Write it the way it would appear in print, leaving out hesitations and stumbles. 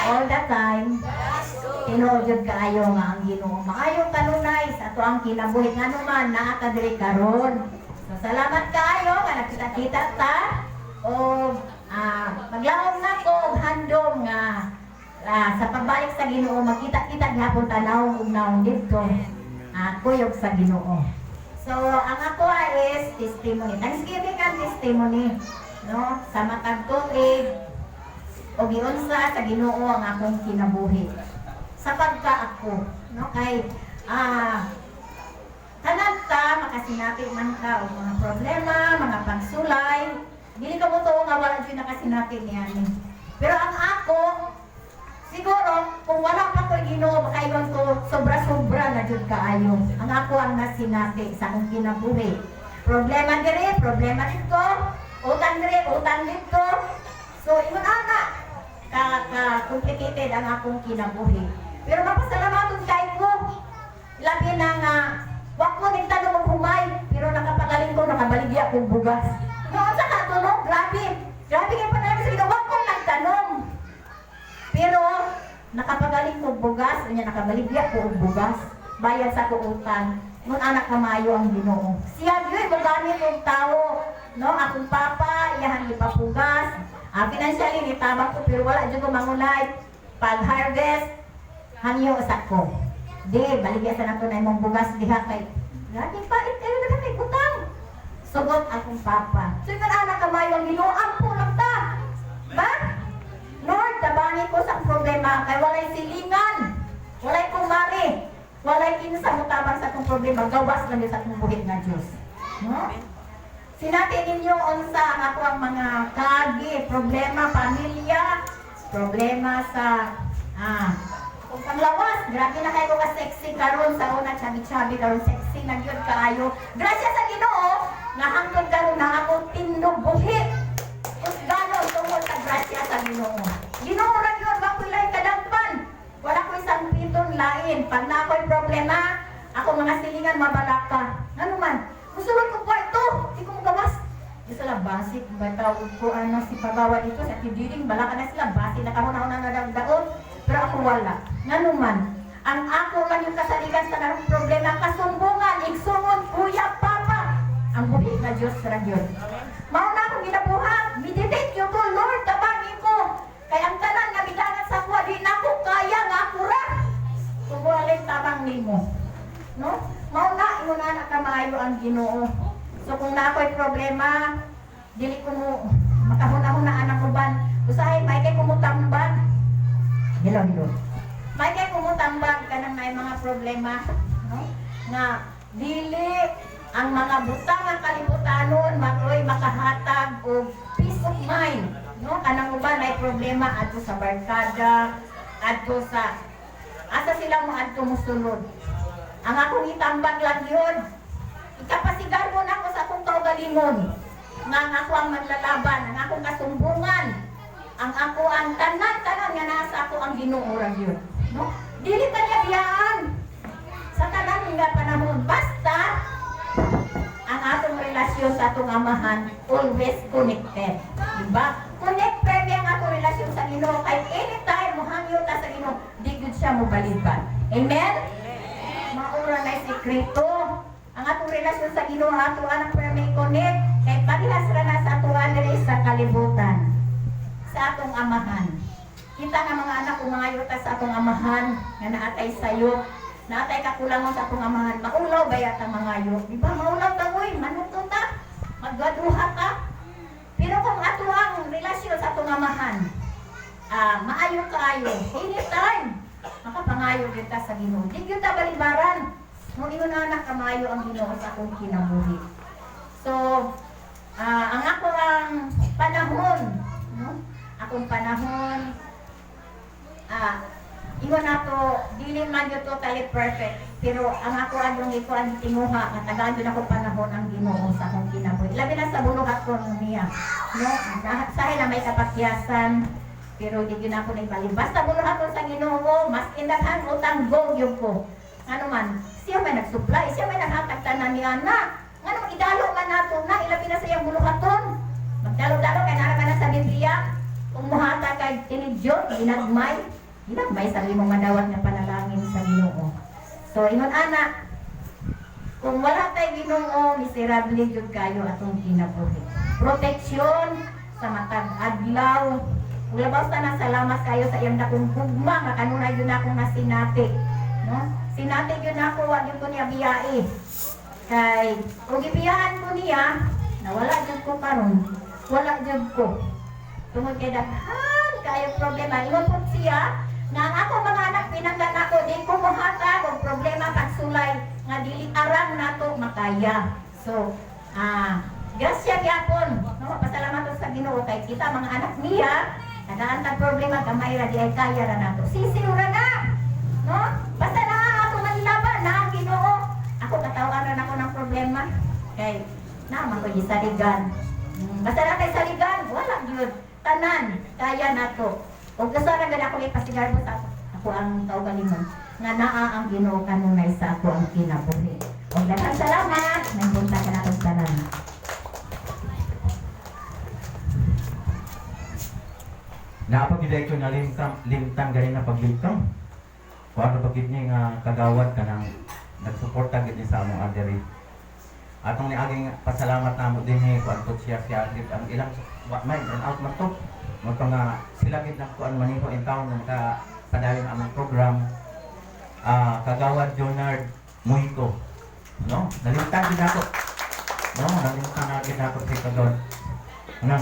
All the time. Tinuod kaayo nga ang Ginoo. Maayo kanunay sa ato ang kinabuhi nga naman naa ka diri karon. So salamat kaayo nga nakita-kita ta o maglaom na ko handom nga sa pagbalik sa Ginoo makita-kita gyapon tanaw ug naong didto. Kuyog sa Ginoo. So ang ako is testimony. Thanksgiving and testimony, no? Sa matag tuig o giunsa sa Ginoo ang akong kinabuhi. Sa pagka ako, no? Kay tanan ka makasinapi man ka og mga problema, mga pagsulay, dili ka mo tuo nga wala gyud nakasinapi niyan. Pero ang ako siguro kung wala pa ko Ginoo makaigon ko sobra-sobra na jud kaayo. Ang ako ang nasinati sa akong kinabuhi. Problema diri, problema dito, utang diri, utang dito. So ingon ana complicated ang akong kinabuhi. Pero mapasalamatun kay ko. Labi na nga, wak mo nagtanong og humay, pero nakapagaling ko, nakabaligya kong bugas. Noon sa katunog, grabe. Grabe kayo pa namin sa Ginoo, wak mo nagtanong. Pero, nakapagaling kong bugas, kanya nakabaligya ko og bugas. Bayad sa kuutan. Nung anak kamayo ang Ginoo. Siya yun, magamit ng tao. No, akong papa, iyahan ipapugas. Financially, nitabang ko, pero wala dyan ko mangunay. Pag-harvest, hangyo sa ko. Di, baligya sa nato na imong bugas diha kay grabe pait kayo na kay utang. Sugot akong papa. So yung anak kamayo ang Ginoo, ampo lang ta. Ba? Lord, tabangi ko sa problema kay walay silingan. Walay kumari. Walay kinsa mo tabang sa akong problema, gawas lang sa akong buhit nga Dios. No? Sinati ninyo unsa ang ako ang mga kagi, problema pamilya, problema sa kung panglawas, grabe na kayo ka sexy karon sa una, chabi-chabi karon sexy na gyud kaayo. Grasya sa Ginoo nga hangtod karon na ako tindog buhi. Us ganon tungod sa grasya sa Ginoo. Ginoo ra gyud makulay kadampan. Wala ko isang piton lain. Pag na ako'y problema, ako mga silingan mabalaka. Ano man? Musulod ko kwarto, di ko magawas. Di sila basic, bataw ko si pagawa dito sa tidiring, balaka na sila basic na kahuna-una na nagdaon. Pero ako wala. Nga naman, ang ako lang yung kasaligan sa narong problema, kasumbungan, igsungon, kuya, papa. Ang buhi na Diyos ra yun. Mauna akong ginabuhat, meditate yun ko, Lord, tabangin ko. Kaya ang tanan nga bidangan sa kuwa, di na ako kaya nga ako ra. Kubuhalin tabang nimo. No? Mauna, inuna na kamayo ang Ginoo. So kung na ako'y problema, dili ko mo, makahuna-hunaan ang uban. Usahay, may kay kumutambag. Hello. May kay kumutambag ka ng may mga problema, no? Nga dili ang mga butang ng kalibutanon makoy makahatag og peace of mind, no? Kanang uban may problema adto sa barkada, adto sa asa sila mo adto mosunod. Ang akong itambag lang yun. Ikapasigar mo na ako sa akong kaugalingon. Nga ang ako ang maglalaban, ang akong kasumbungan. Ang ako ang tanan-tanan nga nasa ako ang Ginoo ra gyud, no? Dili ta niya biyaan sa tanan nga panahon basta ang atong relasyon sa atong amahan always connected, diba? Connected ang atong relasyon sa Ginoo kay anytime mo hangyo ta sa Ginoo, di gyud siya mo balibad. Amen? Maura na sekreto ang atong relasyon sa Ginoo ato anak para may connect kay parehas ra na sa atuan diri sa kalibutan. Sa atong amahan. Kita nga mga anak kung mga yuta sa atong amahan nga naatay sayo, naatay kakulangon sa atong amahan, maulaw ba yata mga yuk? Diba? Maulaw ta uy, manuto ta, maggaduha ta. Pero kung ato ang relasyon sa atong amahan, maayo kaayo, anytime, makapangayo kita sa Ginoo. Di kita balibaran. Nung ingon anak kamayo ang Ginoo sa akong kinabuhi. So, ang ako ang panahon, no? Akong panahon, iwan nato, dili man yun totally perfect. Pero ang ako ang ito ang tinguha, nga tagaan yun ako panahon ang Ginoo sa akong kinabuhi. Labi na sa buluhat ko niya. No? Sahi na may kapakyasan, pero di yun ako nagbalib. Basta buluhat ko sa Ginoo, mas indaghan utang gong yun ko. Ano man, siya may nagsupply, siya may naghatagtanan ni Ana. Nga nung idalo man nato na, ilabi na sa iyang buluhaton. Magdalo-dalo kay nara ka na sa Biblia. Kung kumuhata kay tinidyon, ginagmay sa imong madawat nga panalangin sa Ginoo. So ingon ana, kung wala tay Ginoo, miserable jud kayo atong kinabuhi. Proteksyon sa matag adlaw. Ula basta na salamat kayo sa iyang dakong gugma nga kanunay yun akong nasinati. No? Sinati yun ako, wag yun ko niya biyai. Kay, kung ibiyahan ko niya, nawala jud ko karon, wala jud ko. Tungod kay daghan kayo problema. Ingon po siya, nga ang ako mga anak pinanggan ako, di ko muhatag og problema pagsulay nga dili arang nato makaya. So, grasya gyapon. No, pasalamat sa Ginoo kay kita mga anak niya, nagaantag problema gamay ra di ay kaya ra nato. Sisiw ra na. No? Basta na ato manilaban na ang Ginoo. Ako katawanan ako ng problema kay naman ko gisaligan. Basta na kay saligan, wala gyud. Tanan kaya nato. Og gusto ra gid ako ipasigar mo sa ako ang kaugalingon nga naa ang Ginoo kanunay sa ako ang kinabuhi. Og daghang salamat, nagpunta ka nato sa tanan. Napagilay ko na limtang ganin na paglintang. Paano pagid niya nga kagawad ka nang nagsuporta gid ni sa among adiri. Atong ni aging pasalamat namo din ni kuantot siya gid ang ilang may run out man to. Mo nga sila gid nakuan maniho in town nga padayon among program. Kagawad Jonard Muiko. No? Nalimtang gid ako. No, nalimtang gid ako si kagawad. Nga